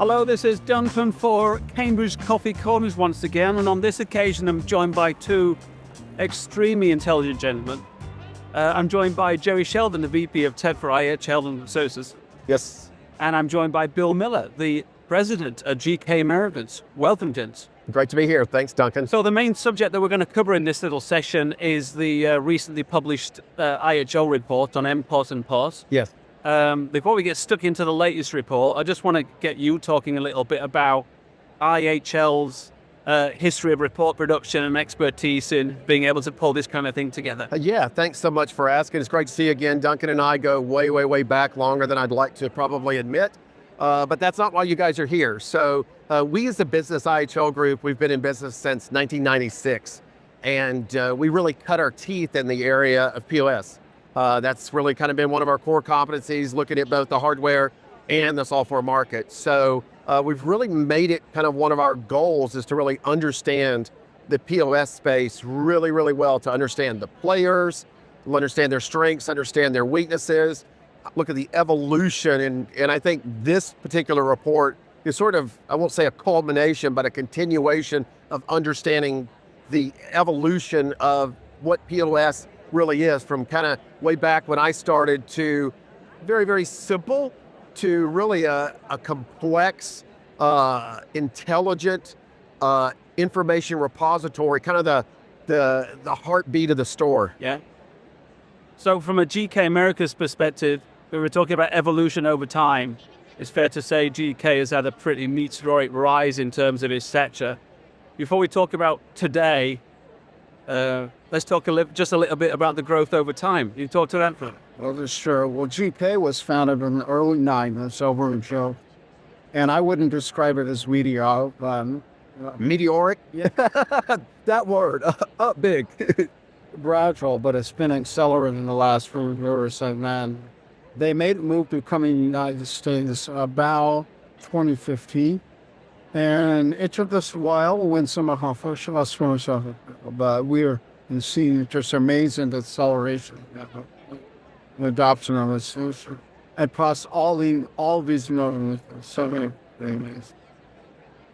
Hello, this is Duncan for Cambridge Coffee Corners once again, and on this occasion I'm joined by two extremely intelligent gentlemen. I'm joined by Jerry Sheldon, the VP of TED for IHL Services. Yes. And I'm joined by Bill Miller, the President of GK Americans. Welcome, gents. Great to be here. Thanks, Duncan. So the main subject that we're going to cover in this little session is the recently published IHL report on MPOS and POS. Yes. Before we get stuck into the latest report, I just want to get you talking a little bit about IHL's history of report production and expertise in being able to pull this kind of thing together. Yeah, thanks so much for asking. It's great to see you again. Duncan and I go way, way, way back, longer than I'd like to probably admit. But that's not why you guys are here. So we as a business, IHL Group, we've been in business since 1996. And we really cut our teeth in the area of POS. That's really kind of been one of our core competencies, looking at both the hardware and the software market. So we've really made it kind of one of our goals is to really understand the POS space really, really well, to understand the players, to understand their strengths, understand their weaknesses, look at the evolution. And I think this particular report is sort of, I won't say a culmination, but a continuation of understanding the evolution of what POS really is, from kind of way back when I started to very, very simple to really a complex, intelligent information repository, kind of the heartbeat of the store. Yeah. So from a GK America's perspective, we were talking about evolution over time. It's fair to say GK has had a pretty meteoric rise in terms of its stature. Before we talk about today, let's talk just a little bit about the growth over time. You talk to that for? Well, sure. Well, GK was founded in the early 90s over in Joe, and I wouldn't describe it as meteoric. Meteoric? Yeah, that word, up big. Gradual, but it's been accelerated in the last few years, and then they made a move to come in the United States about 2015. And it took us a while to win some of our first customers, but we're seeing just amazing acceleration and adoption of the solution across all these so many things.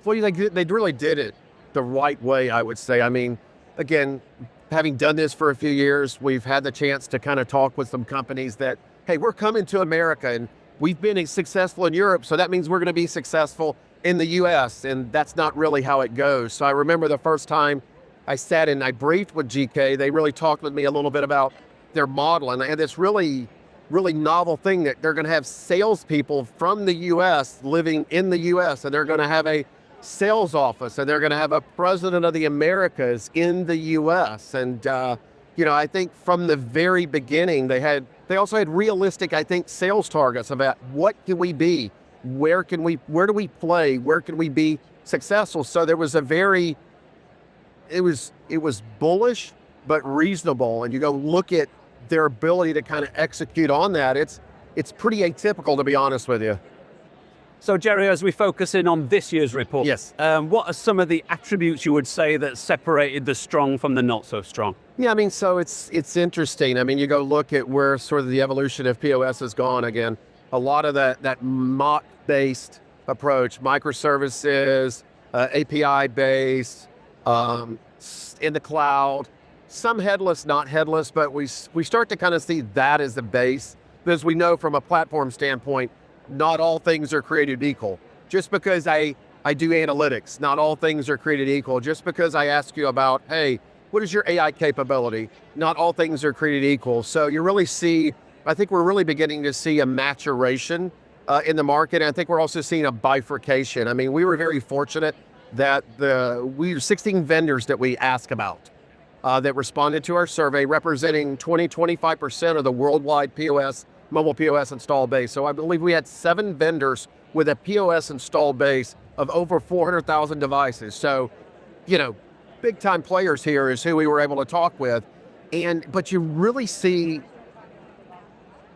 Well, they really did it the right way, I would say. I mean, again, having done this for a few years, we've had the chance to kind of talk with some companies that, hey, we're coming to America and we've been successful in Europe, so that means we're going to be successful in the US, and that's not really how it goes. So I remember the first time I sat and I briefed with GK, they really talked with me a little bit about their model, and they had this really, really novel thing that they're going to have salespeople from the US living in the US, and they're going to have a sales office, and they're going to have a president of the Americas in the US. And I think from the very beginning, they also had realistic, I think, sales targets about what can we be, where do we play, where can we be successful. So there was it was bullish but reasonable, and you go look at their ability to kind of execute on that. It's pretty atypical, to be honest with you. So Jerry, as we focus in on this year's report, yes, what are some of the attributes you would say that separated the strong from the not so strong? Yeah, I mean, so it's interesting. I mean, you go look at where sort of the evolution of POS has gone. Again, a lot of that mock-based approach, microservices, API-based, in the cloud, some headless, not headless, but we start to kind of see that as the base. Because we know from a platform standpoint, not all things are created equal. Just because I do analytics, not all things are created equal. Just because I ask you about, hey, what is your AI capability? Not all things are created equal. So you really see, I think we're really beginning to see a maturation in the market. And I think we're also seeing a bifurcation. I mean, we were very fortunate that we were 16 vendors that we asked about that responded to our survey, representing 25% of the worldwide POS, mobile POS installed base. So I believe we had 7 vendors with a POS installed base of over 400,000 devices. So, big time players here is who we were able to talk with. But you really see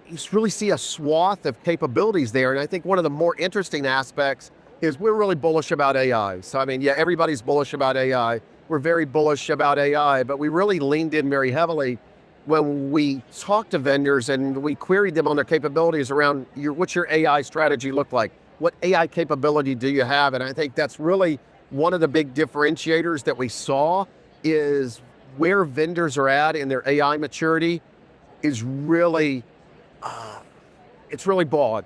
a swath of capabilities there. And I think one of the more interesting aspects is we're really bullish about AI. So, I mean, yeah, everybody's bullish about AI. We're very bullish about AI, but we really leaned in very heavily when we talked to vendors and we queried them on their capabilities around what's your AI strategy look like? what AI capability do you have? And I think that's really one of the big differentiators that we saw is where vendors are at in their AI maturity is really, it's really broad.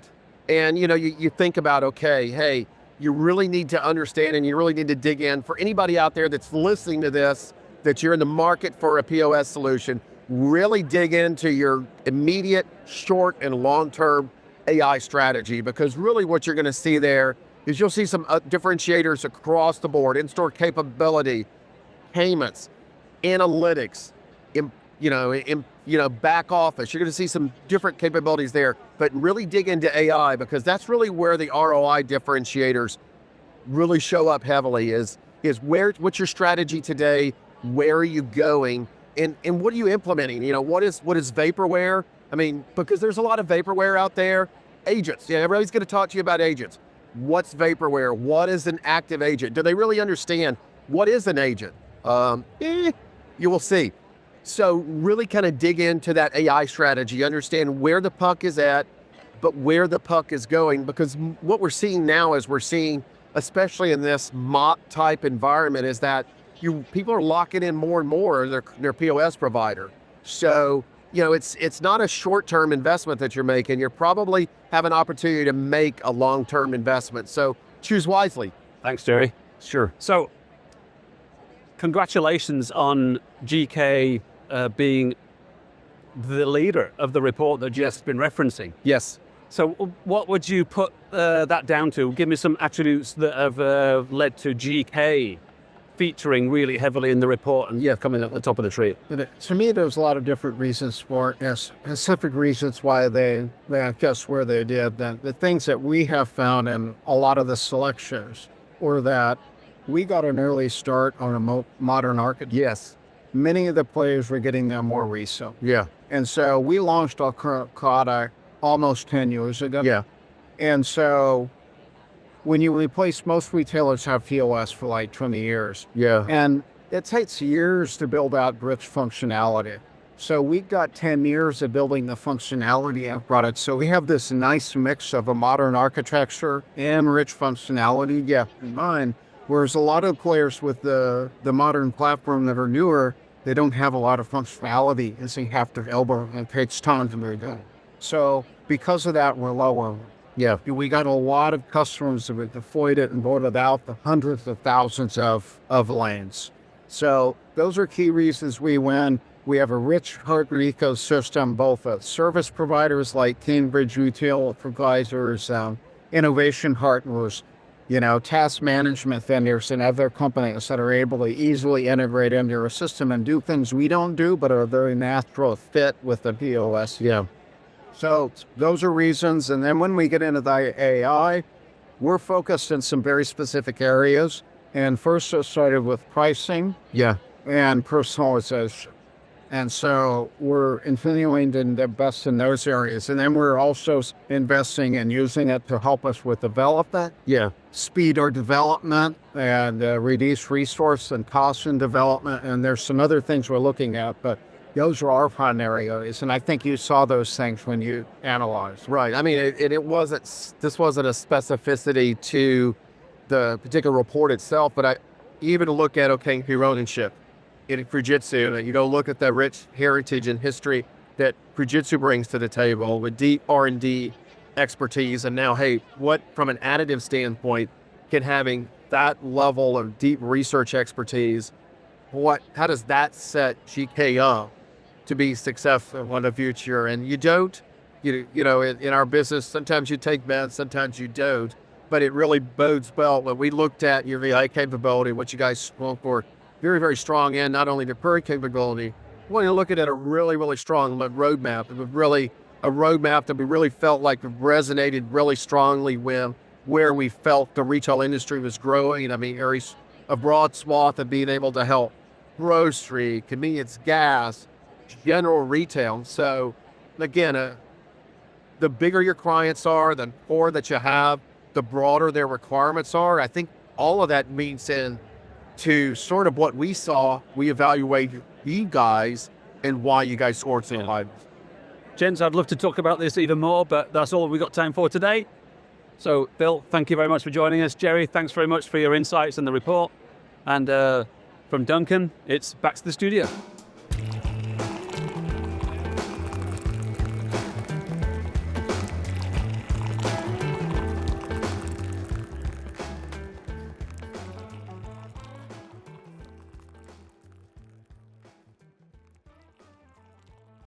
And, you think about, okay, hey, you really need to understand and you really need to dig in. For anybody out there that's listening to this, that you're in the market for a POS solution, really dig into your immediate, short, and long-term AI strategy, because really what you're going to see there is you'll see some differentiators across the board: in-store capability, payments, analytics, back office. You're going to see some different capabilities there, but really dig into AI, because that's really where the ROI differentiators really show up heavily. Is what's your strategy today? Where are you going? And what are you implementing? What is vaporware? I mean, because there's a lot of vaporware out there. Agents. Yeah, everybody's going to talk to you about agents. What's vaporware? What is an active agent? Do they really understand what is an agent? You will see. So really kind of dig into that AI strategy, understand where the puck is at, but where the puck is going, because what we're seeing now is especially in this MOP type environment, is that people are locking in more and more their POS provider. So, it's not a short-term investment that you're making. You're probably have an opportunity to make a long-term investment. So choose wisely. Thanks, Jerry. Sure. So congratulations on GK being the leader of the report that Jeff's been referencing. Yes. So what would you put that down to? Give me some attributes that have led to GK featuring really heavily in the report and coming at the top of the tree. To me, there's a lot of different reasons for it, specific reasons why they guess where they did. The things that we have found in a lot of the selections were that we got an early start on a modern architecture. Yes. Many of the players were getting them more recent. Yeah. And so we launched our current product almost 10 years ago. Yeah. And so when you replace, most retailers have POS for like 20 years. Yeah. And it takes years to build out rich functionality. So we got 10 years of building the functionality of products. So we have this nice mix of a modern architecture and rich functionality in mind. Whereas a lot of players with the modern platform that are newer, they don't have a lot of functionality, and so you have to elbow, and it takes time to move on. So because of that, we're lower. Yeah. We got a lot of customers that have deployed it and voted out the hundreds of thousands of lanes. So those are key reasons we win. We have a rich partner ecosystem, both of service providers like Cambridge Retail Advisors, innovation partners, task management vendors and other companies that are able to easily integrate into your system and do things we don't do, but are a very natural fit with the POS. Yeah. So those are reasons. And then when we get into the AI, we're focused in some very specific areas. And first it started with pricing and personalization. And so we're continuing to invest in those areas. And then we're also investing and using it to help us with development, speed our development, and reduce resource and cost in development. And there's some other things we're looking at, but those are our primary areas. And I think you saw those things when you analyzed. Right. I mean, this wasn't a specificity to the particular report itself, but I even look at, Hironinship in Fujitsu, you go look at the rich heritage and history that Fujitsu brings to the table with deep R&D expertise. And now, what from an additive standpoint can having that level of deep research expertise, how does that set GK up to be successful in the future? And you don't, in our business, sometimes you take bets, sometimes you don't, but it really bodes well. When we looked at your VI capability, what you guys spoke for, very, very strong, and not only the per capability, when you look at it, a really, really strong roadmap. It was really a roadmap that we really felt like resonated really strongly with where we felt the retail industry was growing. I mean, a broad swath of being able to help grocery, convenience, gas, general retail. So again, the bigger your clients are, the more that you have, the broader their requirements are. I think all of that means to sort of what we saw, we evaluate you guys and why you guys source in. Gents, I'd love to talk about this even more, but that's all we've got time for today. So, Bill, thank you very much for joining us. Jerry, thanks very much for your insights and the report. And from Duncan, it's back to the studio.